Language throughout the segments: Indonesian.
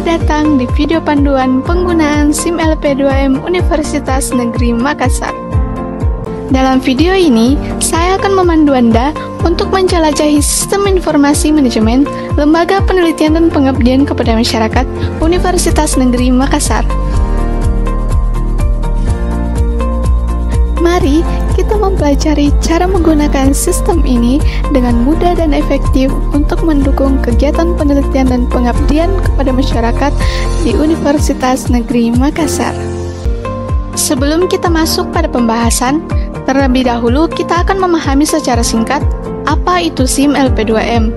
Selamat datang di video panduan penggunaan SIM LP2M Universitas Negeri Makassar. Dalam video ini, saya akan memandu Anda untuk menjelajahi Sistem Informasi Manajemen Lembaga Penelitian dan Pengabdian kepada Masyarakat Universitas Negeri Makassar. Mari kita mempelajari cara menggunakan sistem ini dengan mudah dan efektif untuk mendukung kegiatan penelitian dan pengabdian kepada masyarakat di Universitas Negeri Makassar. Sebelum kita masuk pada pembahasan, terlebih dahulu kita akan memahami secara singkat apa itu SIM LP2M.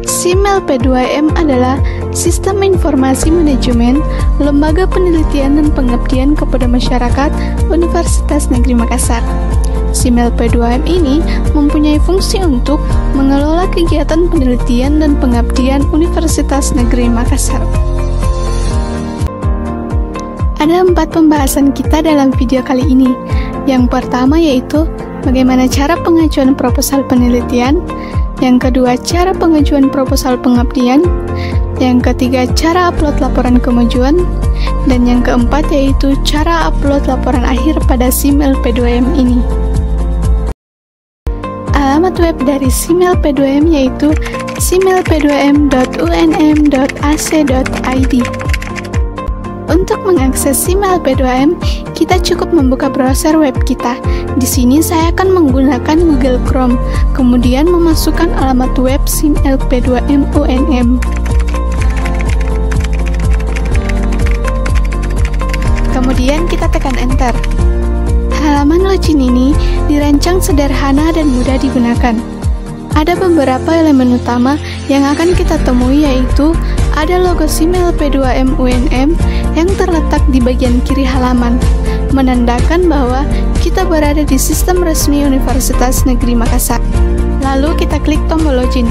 SIM LP2M adalah Sistem Informasi Manajemen Lembaga Penelitian dan Pengabdian kepada Masyarakat Universitas Negeri Makassar. SIM LP2M ini mempunyai fungsi untuk mengelola kegiatan penelitian dan pengabdian Universitas Negeri Makassar. Ada 4 pembahasan kita dalam video kali ini. Yang pertama yaitu bagaimana cara pengajuan proposal penelitian. Yang kedua, cara pengajuan proposal pengabdian. Yang ketiga, cara upload laporan kemajuan. Dan yang keempat yaitu cara upload laporan akhir pada SIM LP2M ini. Alamat web dari SIM LP2M yaitu simlp2m.unm.ac.id. Untuk mengakses SIM LP2M, kita cukup membuka browser web kita. Di sini saya akan menggunakan Google Chrome, kemudian memasukkan alamat web SIM LP2M UNM. Kemudian kita tekan Enter. Halaman login ini dirancang sederhana dan mudah digunakan. Ada beberapa elemen utama yang akan kita temui yaitu ada logo SIM LP2M UNM yang terletak di bagian kiri halaman, menandakan bahwa kita berada di sistem resmi Universitas Negeri Makassar. Lalu kita klik tombol login.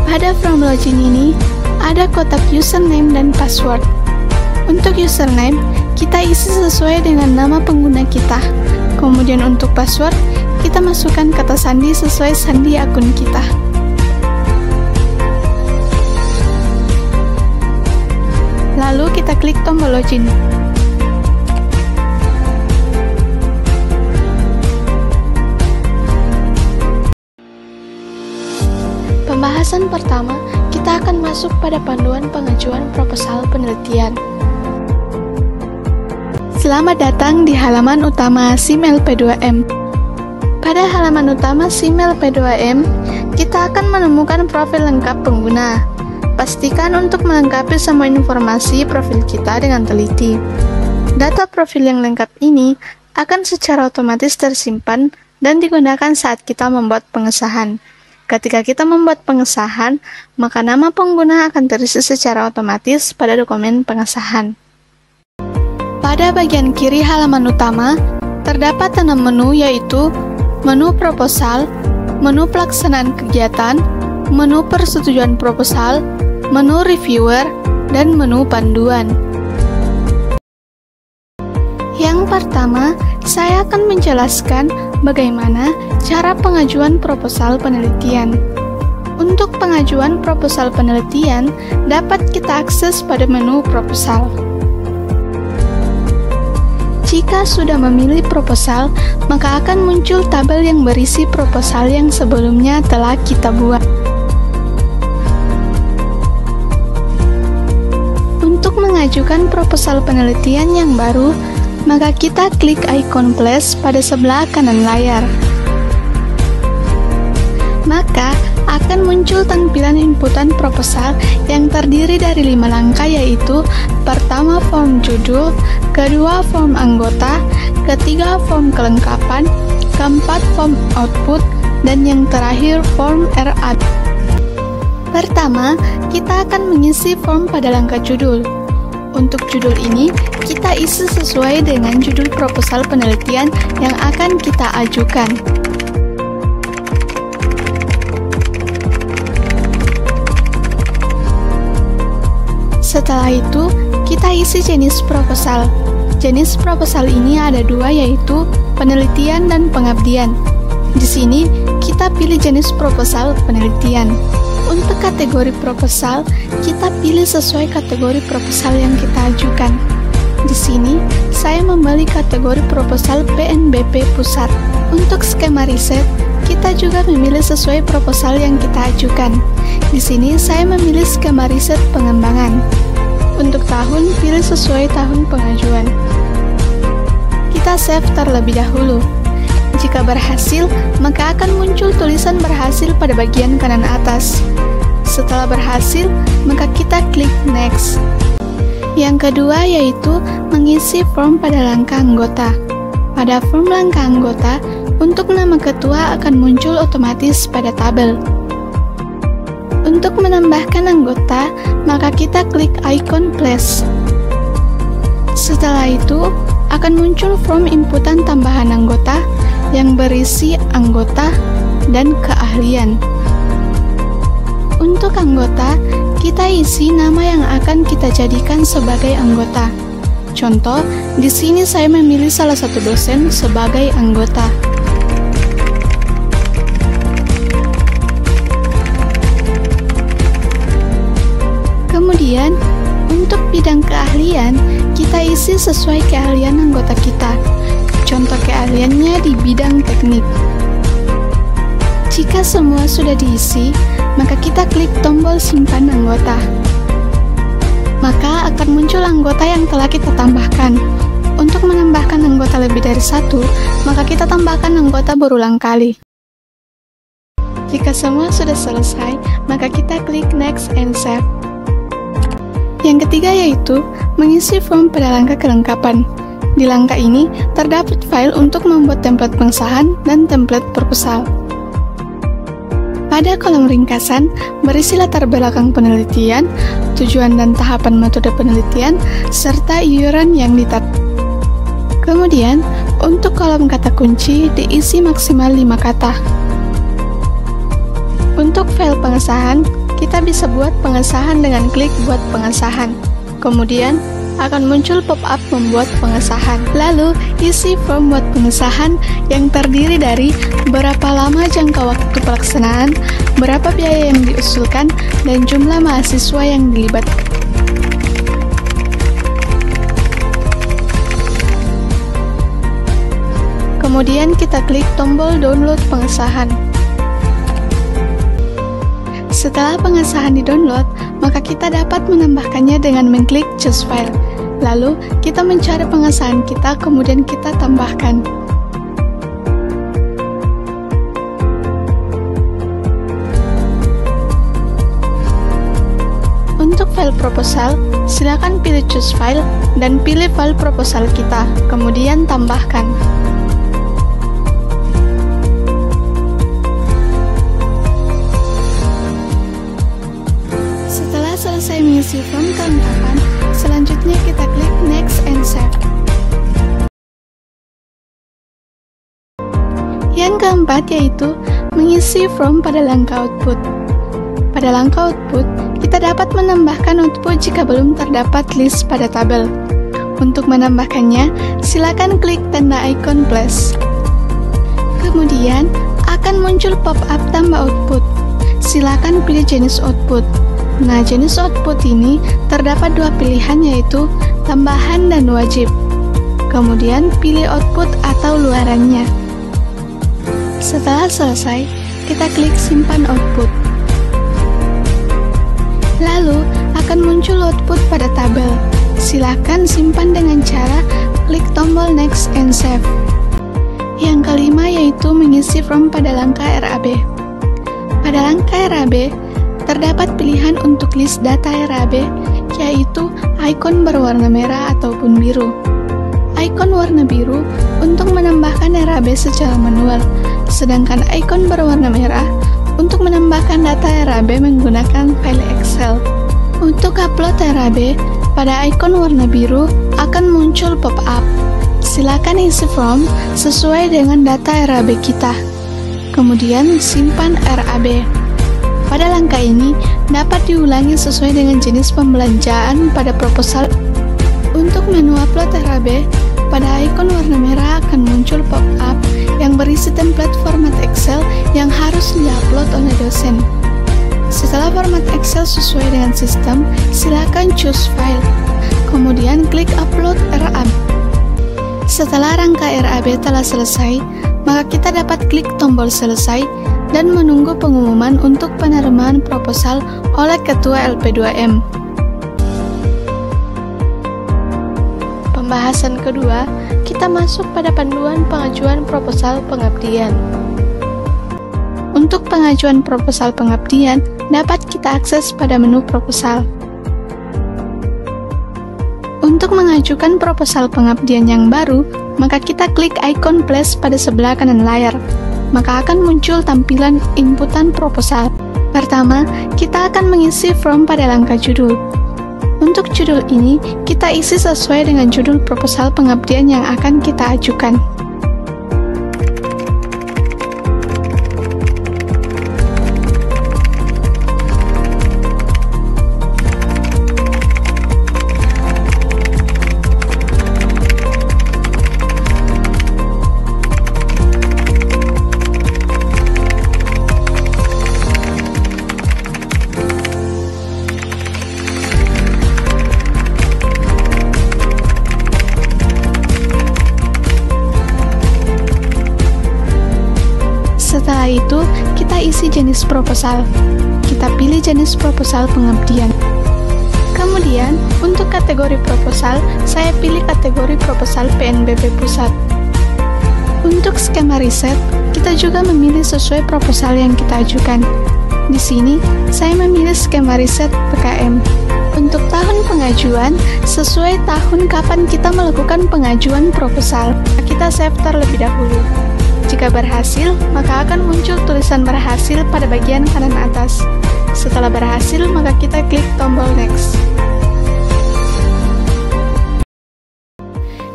Pada form login ini, ada kotak username dan password. Untuk username, kita isi sesuai dengan nama pengguna kita. Kemudian untuk password, kita masukkan kata sandi sesuai sandi akun kita. Lalu kita klik tombol login. Pembahasan pertama, kita akan masuk pada panduan pengajuan proposal penelitian. Selamat datang di halaman utama SIM LP2M. Pada halaman utama SIM LP2M, kita akan menemukan profil lengkap pengguna. Pastikan untuk melengkapi semua informasi profil kita dengan teliti. Data profil yang lengkap ini akan secara otomatis tersimpan dan digunakan saat kita membuat pengesahan. Ketika kita membuat pengesahan, maka nama pengguna akan terisi secara otomatis pada dokumen pengesahan. Pada bagian kiri halaman utama, terdapat 6 menu yaitu menu proposal, menu pelaksanaan kegiatan, menu persetujuan proposal, menu reviewer, dan menu panduan. Yang pertama, saya akan menjelaskan bagaimana cara pengajuan proposal penelitian. Untuk pengajuan proposal penelitian, dapat kita akses pada menu proposal. Jika sudah memilih proposal, maka akan muncul tabel yang berisi proposal yang sebelumnya telah kita buat. Untuk mengajukan proposal penelitian yang baru, maka kita klik ikon plus pada sebelah kanan layar. Maka akan muncul tampilan inputan proposal yang terdiri dari 5 langkah yaitu pertama form judul, kedua form anggota, ketiga form kelengkapan, keempat form output, dan yang terakhir form RA. Pertama, kita akan mengisi form pada langkah judul. Untuk judul ini, kita isi sesuai dengan judul proposal penelitian yang akan kita ajukan. Setelah itu, kita isi jenis proposal. Jenis proposal ini ada 2 yaitu penelitian dan pengabdian. Di sini, kita pilih jenis proposal penelitian. Untuk kategori proposal, kita pilih sesuai kategori proposal yang kita ajukan. Di sini, saya memilih kategori proposal PNBP Pusat. Untuk skema riset, kita juga memilih sesuai proposal yang kita ajukan. Di sini, saya memilih skema riset pengembangan. Untuk tahun, pilih sesuai tahun pengajuan. Kita save terlebih dahulu. Jika berhasil, maka akan muncul tulisan berhasil pada bagian kanan atas. Setelah berhasil, maka kita klik Next. Yang kedua yaitu mengisi form pada langkah anggota. Pada form langkah anggota, untuk nama ketua akan muncul otomatis pada tabel. Untuk menambahkan anggota, maka kita klik ikon plus. Setelah itu, akan muncul form inputan tambahan anggota yang berisi anggota dan keahlian. Untuk anggota, kita isi nama yang akan kita jadikan sebagai anggota. Contoh, di sini saya memilih salah satu dosen sebagai anggota. Kemudian, untuk bidang keahlian, kita isi sesuai keahlian anggota kita. Contoh keahliannya di bidang teknik. Jika semua sudah diisi, maka kita klik tombol simpan anggota. Maka akan muncul anggota yang telah kita tambahkan. Untuk menambahkan anggota lebih dari satu, maka kita tambahkan anggota berulang kali. Jika semua sudah selesai, maka kita klik Next and Save. Yang ketiga yaitu mengisi form pada langkah kelengkapan. Di langkah ini, terdapat file untuk membuat template pengesahan dan template proposal. Pada kolom ringkasan, berisi latar belakang penelitian, tujuan dan tahapan metode penelitian, serta iuran yang ditetapkan. Kemudian, untuk kolom kata kunci, diisi maksimal 5 kata. Untuk file pengesahan, kita bisa buat pengesahan dengan klik buat pengesahan. Kemudian, akan muncul pop-up membuat pengesahan. Lalu, isi form buat pengesahan yang terdiri dari berapa lama jangka waktu pelaksanaan, berapa biaya yang diusulkan, dan jumlah mahasiswa yang dilibatkan. Kemudian kita klik tombol download pengesahan. Setelah pengesahan di-download, maka kita dapat menambahkannya dengan mengklik Choose File. Lalu, kita mencari pengesahan kita, kemudian kita tambahkan. Untuk file proposal, silakan pilih Choose File dan pilih file proposal kita, kemudian tambahkan. Selesai mengisi form kelengkapan, selanjutnya kita klik Next and Save. Yang keempat yaitu mengisi form pada langkah output. Pada langkah output, kita dapat menambahkan output jika belum terdapat list pada tabel. Untuk menambahkannya, silakan klik tanda ikon plus. Kemudian, akan muncul pop-up tambah output. Silakan pilih jenis output. Nah, jenis output ini terdapat dua pilihan yaitu tambahan dan wajib. Kemudian pilih output atau luarannya. Setelah selesai, kita klik simpan output. Lalu, akan muncul output pada tabel. Silakan simpan dengan cara klik tombol Next and Save. Yang kelima yaitu mengisi form pada langkah RAB. Pada langkah RAB, terdapat pilihan untuk list data RAB, yaitu ikon berwarna merah ataupun biru. Ikon warna biru untuk menambahkan RAB secara manual, sedangkan ikon berwarna merah untuk menambahkan data RAB menggunakan file Excel. Untuk upload RAB, pada ikon warna biru akan muncul pop-up. Silakan isi form sesuai dengan data RAB kita. Kemudian simpan RAB. Pada langkah ini, dapat diulangi sesuai dengan jenis pembelanjaan pada proposal. Untuk menu upload RAB, pada ikon warna merah akan muncul pop-up yang berisi template format Excel yang harus diupload oleh dosen. Setelah format Excel sesuai dengan sistem, silakan choose file. Kemudian klik upload RAB. Setelah rangka RAB telah selesai, maka kita dapat klik tombol selesai dan menunggu pengumuman untuk penerimaan proposal oleh Ketua LP2M. Pembahasan kedua, kita masuk pada panduan pengajuan proposal pengabdian. Untuk pengajuan proposal pengabdian, dapat kita akses pada menu proposal. Untuk mengajukan proposal pengabdian yang baru, maka kita klik ikon plus pada sebelah kanan layar. Maka akan muncul tampilan inputan proposal. Pertama, kita akan mengisi form pada langkah judul. Untuk judul ini, kita isi sesuai dengan judul proposal pengabdian yang akan kita ajukan. Setelah itu, kita isi jenis proposal. Kita pilih jenis proposal pengabdian. Kemudian, untuk kategori proposal, saya pilih kategori proposal PNBP Pusat. Untuk skema riset, kita juga memilih sesuai proposal yang kita ajukan. Di sini, saya memilih skema riset PKM. Untuk tahun pengajuan, sesuai tahun kapan kita melakukan pengajuan proposal, kita save terlebih dahulu. Jika berhasil, maka akan muncul tulisan berhasil pada bagian kanan atas. Setelah berhasil, maka kita klik tombol next.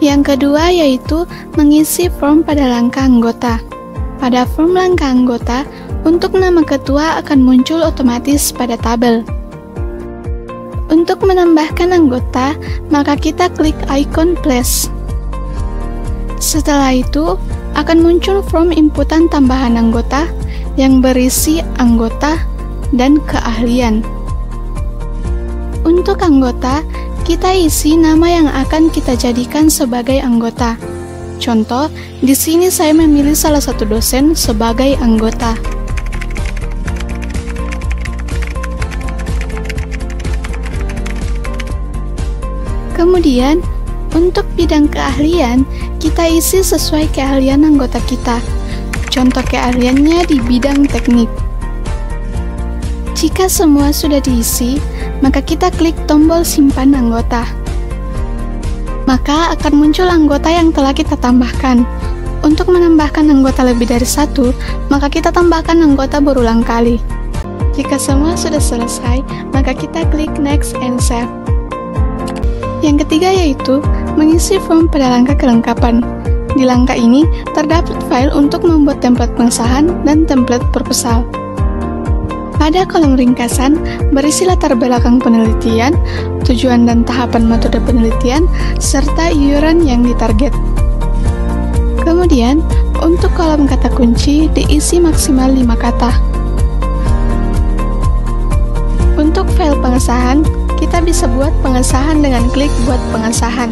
Yang kedua yaitu mengisi form pada langkah anggota. Pada form langkah anggota, untuk nama ketua akan muncul otomatis pada tabel. Untuk menambahkan anggota, maka kita klik ikon plus. Setelah itu, akan muncul form inputan tambahan anggota yang berisi anggota dan keahlian. Untuk anggota, kita isi nama yang akan kita jadikan sebagai anggota. Contoh, di sini saya memilih salah satu dosen sebagai anggota. Kemudian, untuk bidang keahlian, kita isi sesuai keahlian anggota kita. Contoh keahliannya di bidang teknik. Jika semua sudah diisi, maka kita klik tombol simpan anggota. Maka akan muncul anggota yang telah kita tambahkan. Untuk menambahkan anggota lebih dari satu, maka kita tambahkan anggota berulang kali. Jika semua sudah selesai, maka kita klik next and save. Yang ketiga yaitu mengisi form pada langkah kelengkapan. Di langkah ini terdapat file untuk membuat template pengesahan dan template proposal. Pada kolom ringkasan, berisi latar belakang penelitian, tujuan dan tahapan metode penelitian, serta iuran yang ditarget. Kemudian, untuk kolom kata kunci diisi maksimal 5 kata. Untuk file pengesahan, kita bisa buat pengesahan dengan klik buat pengesahan.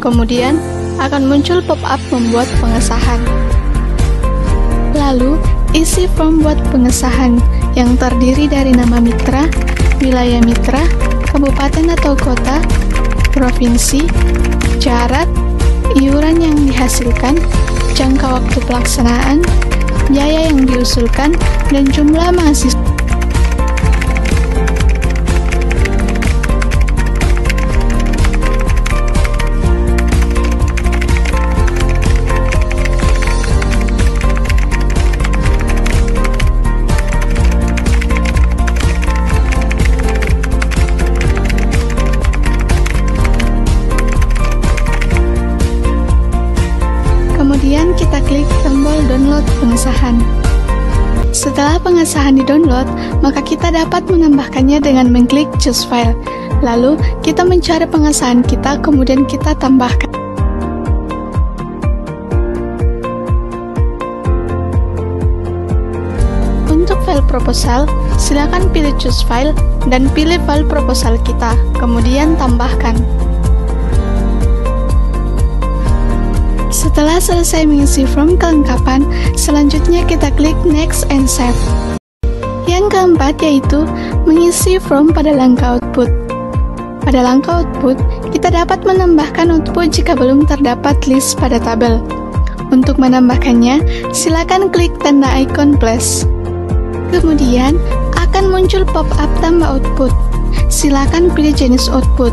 Kemudian, akan muncul pop-up membuat pengesahan. Lalu, isi form buat pengesahan yang terdiri dari nama mitra, wilayah mitra, kabupaten atau kota, provinsi, jarak, iuran yang dihasilkan, jangka waktu pelaksanaan, biaya yang diusulkan, dan jumlah mahasiswa. Kemudian kita klik tombol download pengesahan. Setelah pengesahan di-download, maka kita dapat menambahkannya dengan mengklik choose file. Lalu, kita mencari pengesahan kita, kemudian kita tambahkan. Untuk file proposal, silakan pilih choose file dan pilih file proposal kita, kemudian tambahkan. Setelah selesai mengisi form kelengkapan, selanjutnya kita klik next and save. Yang keempat yaitu mengisi form pada langkah output. Pada langkah output, kita dapat menambahkan output jika belum terdapat list pada tabel. Untuk menambahkannya, silakan klik tanda icon plus. Kemudian, akan muncul pop-up tambah output. Silakan pilih jenis output.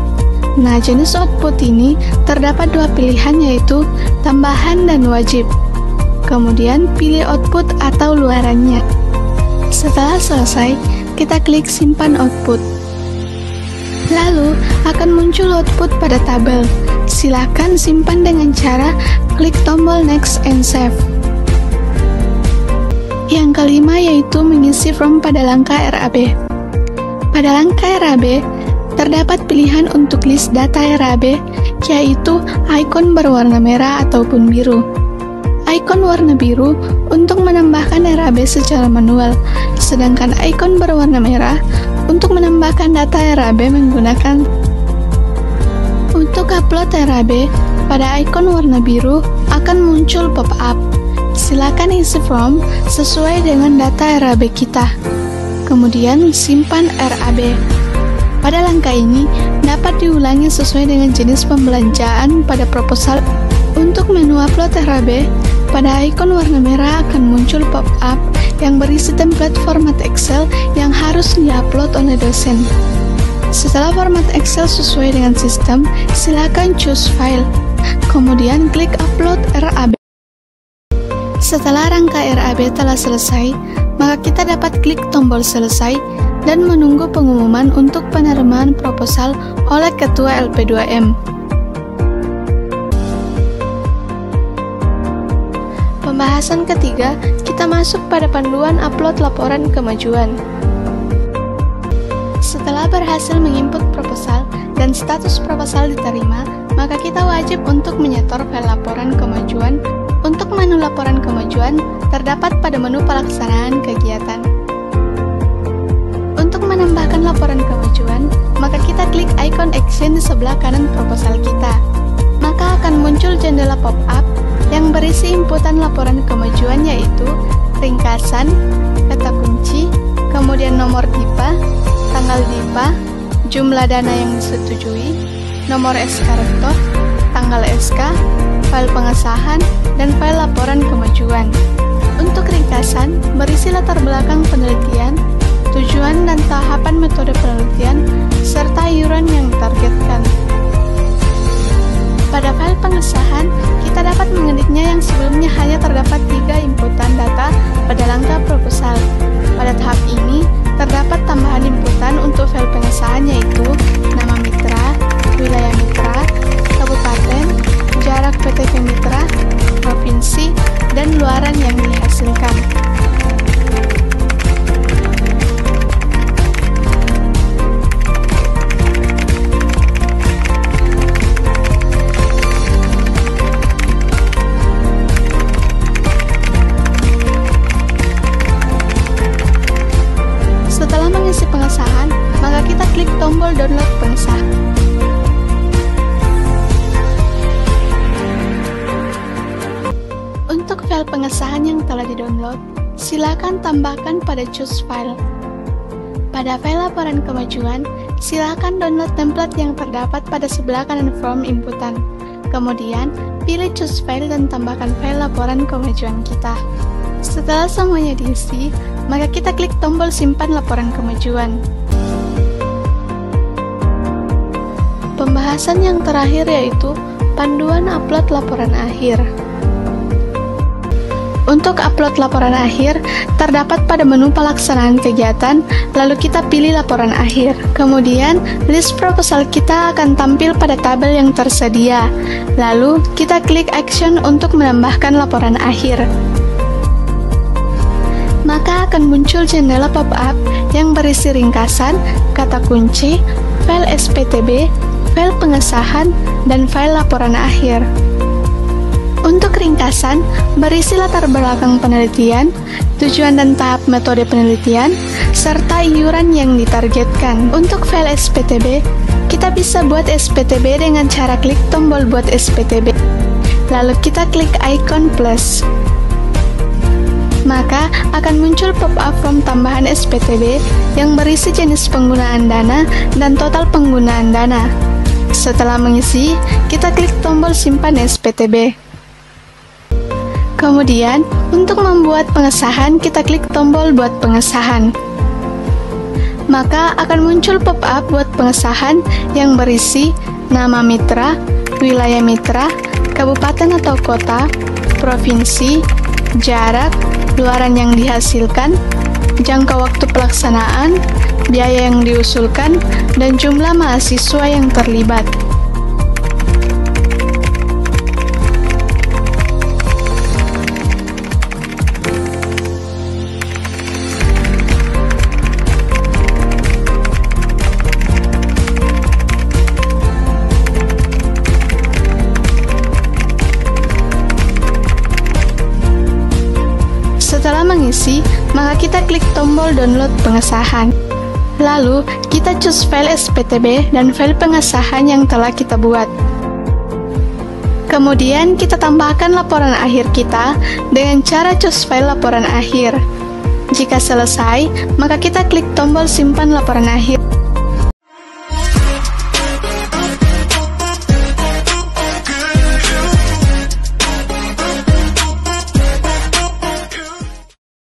Nah, jenis output ini terdapat dua pilihan yaitu tambahan dan wajib. Kemudian, pilih output atau luarannya. Setelah selesai, kita klik simpan output. Lalu, akan muncul output pada tabel. Silakan simpan dengan cara klik tombol next and save. Yang kelima yaitu mengisi form pada langkah RAB. Pada langkah RAB, terdapat pilihan untuk list data RAB, yaitu ikon berwarna merah ataupun biru. Ikon warna biru untuk menambahkan RAB secara manual, sedangkan ikon berwarna merah untuk menambahkan data RAB menggunakan. Untuk upload RAB, pada ikon warna biru akan muncul pop-up. Silakan isi form sesuai dengan data RAB kita. Kemudian simpan RAB. Pada langkah ini dapat diulangi sesuai dengan jenis pembelanjaan pada proposal. Untuk menu upload RAB, pada ikon warna merah akan muncul pop-up yang berisi template format Excel yang harus diupload oleh dosen. Setelah format Excel sesuai dengan sistem, silakan choose file, kemudian klik upload RAB. Setelah rangka RAB telah selesai, maka kita dapat klik tombol selesai dan menunggu pengumuman untuk penerimaan proposal oleh Ketua LP2M. Pembahasan ketiga, kita masuk pada panduan upload laporan kemajuan. Setelah berhasil menginput proposal dan status proposal diterima, maka kita wajib untuk menyetor file laporan kemajuan. Untuk menu laporan kemajuan, terdapat pada menu pelaksanaan kegiatan. Untuk menambahkan laporan kemajuan, maka kita klik icon action di sebelah kanan proposal kita. Maka akan muncul jendela pop-up yang berisi inputan laporan kemajuan yaitu ringkasan, kata kunci, kemudian nomor DIPA, tanggal DIPA, jumlah dana yang disetujui, nomor SK rektor, tanggal SK, file pengesahan, dan file laporan kemajuan. Untuk ringkasan, berisi latar belakang penelitian, tujuan dan tahapan metode penelitian, serta iuran yang ditargetkan. Pada file pengesahan, kita dapat mengeditnya yang sebelumnya hanya terdapat 3 inputan data pada langkah proposal. Pada tahap ini, terdapat tambahan inputan untuk file pengesahan yaitu nama mitra, wilayah mitra, kabupaten, jarak PTK mitra, provinsi, dan luaran yang dihasilkan. Setelah mengisi pengesahan, maka kita klik tombol download pengesahan. Untuk file pengesahan yang telah di-download, silakan tambahkan pada choose file. Pada file laporan kemajuan, silakan download template yang terdapat pada sebelah kanan form inputan. Kemudian, pilih choose file dan tambahkan file laporan kemajuan kita. Setelah semuanya diisi, maka kita klik tombol simpan laporan kemajuan. Pembahasan yang terakhir yaitu panduan upload laporan akhir. Untuk upload laporan akhir, terdapat pada menu pelaksanaan kegiatan, lalu kita pilih laporan akhir. Kemudian, list proposal kita akan tampil pada tabel yang tersedia. Lalu, kita klik action untuk menambahkan laporan akhir. Maka akan muncul jendela pop-up yang berisi ringkasan, kata kunci, file SPTB, file pengesahan, dan file laporan akhir. Untuk ringkasan, penjelasan berisi latar belakang penelitian, tujuan dan tahap metode penelitian, serta iuran yang ditargetkan. Untuk file SPTB, kita bisa buat SPTB dengan cara klik tombol buat SPTB. Lalu kita klik icon plus. Maka akan muncul pop-up form tambahan SPTB yang berisi jenis penggunaan dana dan total penggunaan dana. Setelah mengisi, kita klik tombol simpan SPTB. Kemudian, untuk membuat pengesahan, kita klik tombol buat pengesahan. Maka akan muncul pop-up buat pengesahan yang berisi nama mitra, wilayah mitra, kabupaten atau kota, provinsi, jarak, luaran yang dihasilkan, jangka waktu pelaksanaan, biaya yang diusulkan, dan jumlah mahasiswa yang terlibat. Setelah mengisi, maka kita klik tombol download pengesahan. Lalu, kita choose file SPTB dan file pengesahan yang telah kita buat. Kemudian, kita tambahkan laporan akhir kita dengan cara choose file laporan akhir. Jika selesai, maka kita klik tombol simpan laporan akhir.